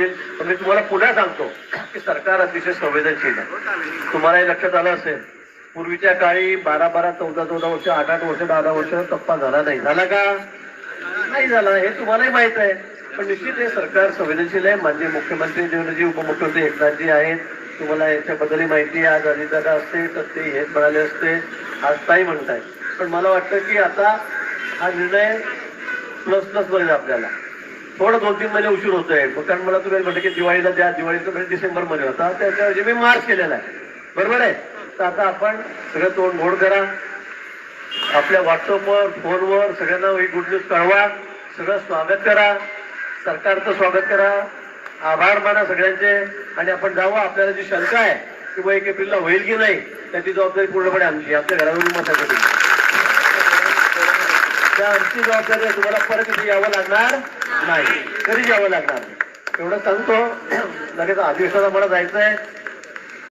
होतील. पण मी तुम्हाला पुन्हा सांगतो की सरकार अतिशय संवेदनशील आहे. तुम्हालाही लक्षात आलं असेल, पूर्वीच्या काळी 12-12, 14-14 वर्ष, 8-8 वर्ष, 10 वर्ष टप्पा झाला नाही. झाला का? नाही झाला, हे तुम्हालाही माहित आहे. पण निश्चित हे सरकार संवेदनशील आहे. माननीय मुख्यमंत्री देवेंद्रजी, उपमुख्यमंत्री एकनाथजी आहेत, तुम्हाला याच्याबद्दलही माहिती आहे. आज अजितदादा असते तर ते हेच म्हणाले असते, आज ताई म्हणताय. पण मला वाटतं की आता हा निर्णय प्लस मध्ये आपल्याला थोडं 2-3 महिने उशीर होतोय. कारण मला तुम्ही म्हटलं की दिवाळीला द्या, दिवाळीचा म्हणजे डिसेंबरमध्ये होता, त्याच्याऐवजी मी मार्च केलेला आहे. बरोबर आहे. तर आता आपण सगळं तोंड गोड करा, आपल्या व्हॉट्सअपवर, फोनवर सगळ्यांना ही गुड न्यूज कळवा, सगळं स्वागत करा, सरकारचं स्वागत करा, आभार माना सगळ्यांचे, आणि आपण जावं. आपल्याला जी शंका आहे की बाबा 1 एप्रिलला होईल की नाही, त्याची जबाबदारी पूर्णपणे आमची. आपल्या घरावरून मतासाठी त्या आमची जबाबदारी आहे. तुम्हाला परत इथे यावं लागणार नाही, कधीच यावं लागणार नाही, एवढं सांगतो. लगेच अधिवेशनाला मला जायचं आहे.